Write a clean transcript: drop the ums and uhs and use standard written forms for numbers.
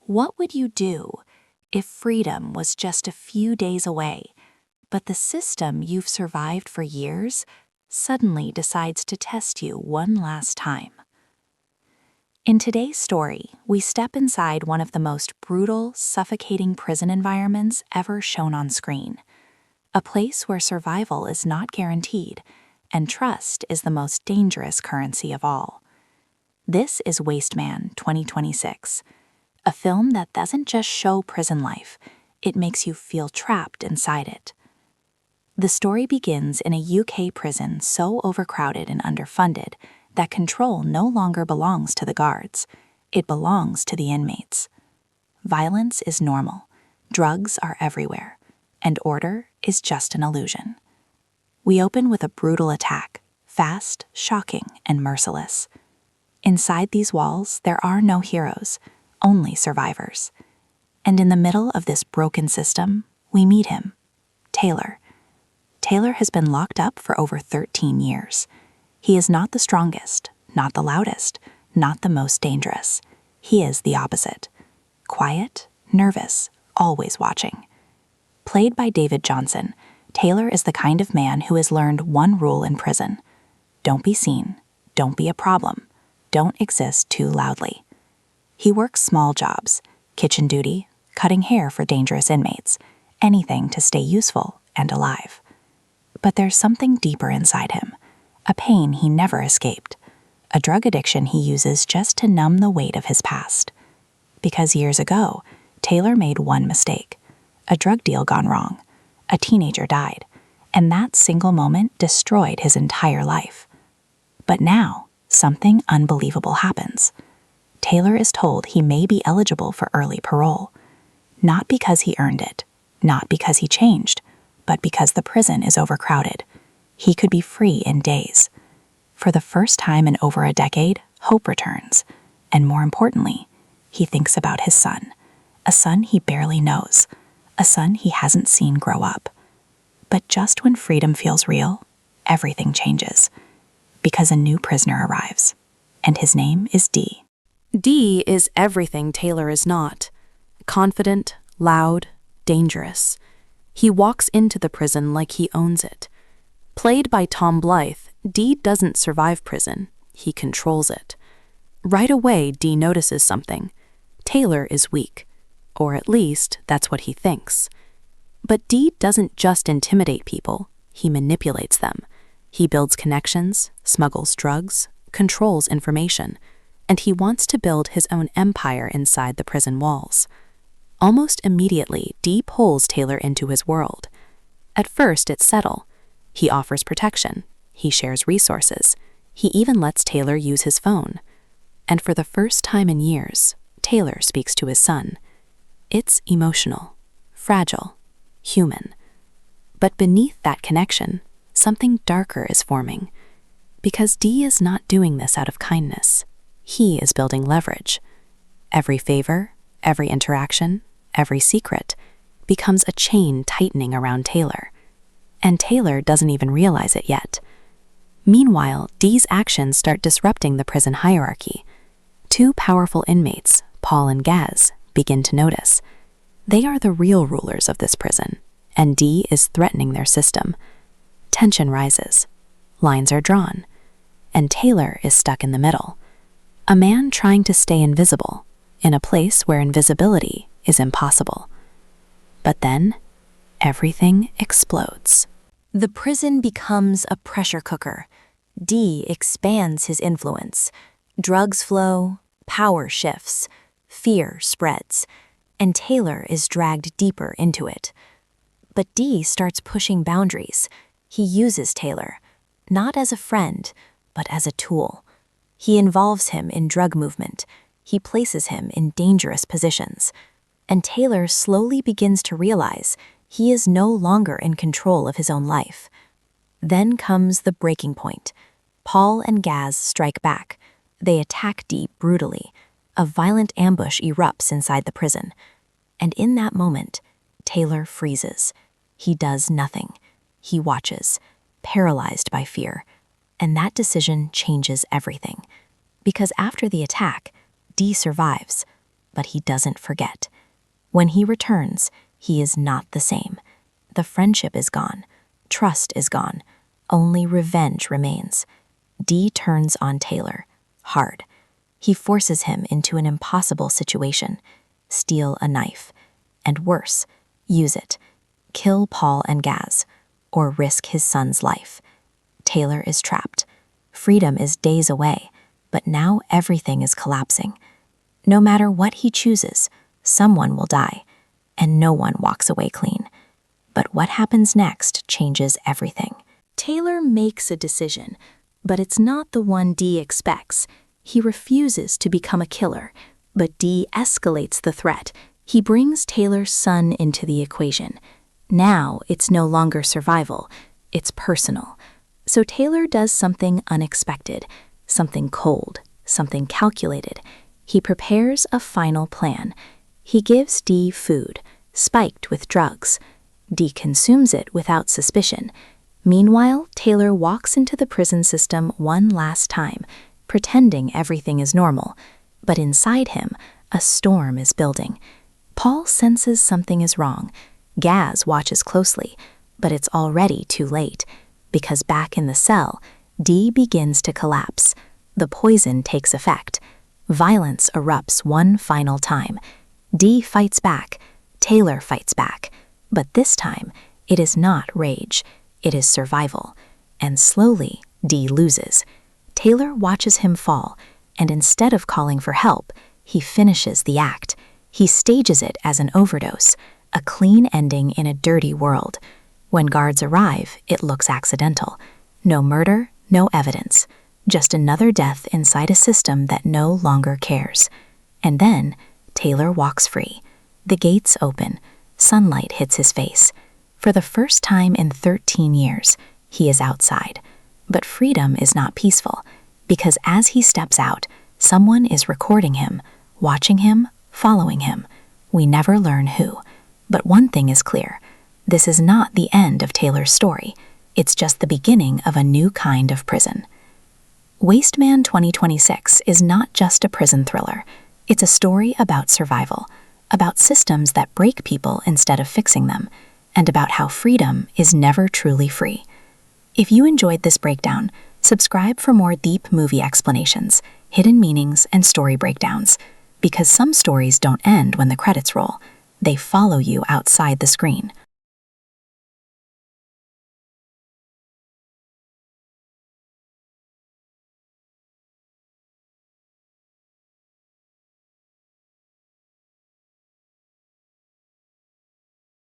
What would you do if freedom was just a few days away, but the system you've survived for years suddenly decides to test you one last time? In today's story, we step inside one of the most brutal, suffocating prison environments ever shown on screen. A place where survival is not guaranteed, and trust is the most dangerous currency of all. This is Wasteman 2026, a film that doesn't just show prison life, it makes you feel trapped inside it. The story begins in a UK prison so overcrowded and underfunded that control no longer belongs to the guards, it belongs to the inmates. Violence is normal, drugs are everywhere, and order is just an illusion. We open with a brutal attack, fast, shocking, and merciless. Inside these walls, there are no heroes, only survivors. And in the middle of this broken system, we meet him, Taylor. Taylor has been locked up for over 13 years. He is not the strongest, not the loudest, not the most dangerous. He is the opposite. Quiet, nervous, always watching. Played by David Johnson, Taylor is the kind of man who has learned one rule in prison. Don't be seen, don't be a problem, don't exist too loudly. He works small jobs, kitchen duty, cutting hair for dangerous inmates, anything to stay useful and alive. But there's something deeper inside him, a pain he never escaped, a drug addiction he uses just to numb the weight of his past. Because years ago, Taylor made one mistake, a drug deal gone wrong, a teenager died, and that single moment destroyed his entire life. But now, something unbelievable happens. Taylor is told he may be eligible for early parole, not because he earned it, not because he changed, but because the prison is overcrowded. He could be free in days. For the first time in over a decade, hope returns, and more importantly, he thinks about his son, a son he barely knows, a son he hasn't seen grow up. But just when freedom feels real, everything changes, because a new prisoner arrives, and his name is Dee. Dee is everything Taylor is not. Confident, loud, dangerous. He walks into the prison like he owns it. Played by Tom Blythe, Dee doesn't survive prison, he controls it. Right away, Dee notices something. Taylor is weak, or at least that's what he thinks. But Dee doesn't just intimidate people, he manipulates them. He builds connections, smuggles drugs, controls information, and he wants to build his own empire inside the prison walls. Almost immediately, Dee pulls Taylor into his world. At first, it's subtle. He offers protection, he shares resources, he even lets Taylor use his phone. And for the first time in years, Taylor speaks to his son. It's emotional, fragile, human. But beneath that connection, something darker is forming. Because Dee is not doing this out of kindness. He is building leverage. Every favor, every interaction, every secret becomes a chain tightening around Taylor. And Taylor doesn't even realize it yet. Meanwhile, Dee's actions start disrupting the prison hierarchy. Two powerful inmates, Paul and Gaz, begin to notice. They are the real rulers of this prison, and Dee is threatening their system. Tension rises. Lines are drawn. And Taylor is stuck in the middle. A man trying to stay invisible, in a place where invisibility is impossible. But then, everything explodes. The prison becomes a pressure cooker. Dee expands his influence. Drugs flow, power shifts, fear spreads, and Taylor is dragged deeper into it. But Dee starts pushing boundaries. He uses Taylor, not as a friend, but as a tool. He involves him in drug movement. He places him in dangerous positions. And Taylor slowly begins to realize he is no longer in control of his own life. Then comes the breaking point. Paul and Gaz strike back. They attack Dee brutally. A violent ambush erupts inside the prison. And in that moment, Taylor freezes. He does nothing. He watches, paralyzed by fear. And that decision changes everything. Because after the attack, Dee survives. but he doesn't forget. When he returns, he is not the same. The friendship is gone. Trust is gone. Only revenge remains. Dee turns on Taylor, hard. He forces him into an impossible situation. Steal a knife. And worse, use it. Kill Paul and Gaz, or risk his son's life. Taylor is trapped. Freedom is days away, but now everything is collapsing. No matter what he chooses, someone will die, and no one walks away clean. But what happens next changes everything. Taylor makes a decision, but it's not the one Dee expects. He refuses to become a killer, but Dee escalates the threat. He brings Taylor's son into the equation. Now it's no longer survival, it's personal. So Taylor does something unexpected, something cold, something calculated. He prepares a final plan. He gives Dee food, spiked with drugs. Dee consumes it without suspicion. Meanwhile, Taylor walks into the prison system one last time, pretending everything is normal. But inside him, a storm is building. Paul senses something is wrong. Gaz watches closely, but it's already too late. Because back in the cell, Dee begins to collapse. The poison takes effect. Violence erupts one final time. Dee fights back. Taylor fights back. But this time, it is not rage. It is survival. And slowly, Dee loses. Taylor watches him fall, and instead of calling for help, he finishes the act. He stages it as an overdose, a clean ending in a dirty world. When guards arrive, it looks accidental. No murder, no evidence. Just another death inside a system that no longer cares. And then, Taylor walks free. The gates open. Sunlight hits his face. For the first time in 13 years, he is outside. But freedom is not peaceful, because as he steps out, someone is recording him, watching him, following him. We never learn who. But one thing is clear. This is not the end of Taylor's story. It's just the beginning of a new kind of prison. Wasteman 2026 is not just a prison thriller. It's a story about survival, about systems that break people instead of fixing them, and about how freedom is never truly free. If you enjoyed this breakdown, subscribe for more deep movie explanations, hidden meanings, and story breakdowns, because some stories don't end when the credits roll. They follow you outside the screen.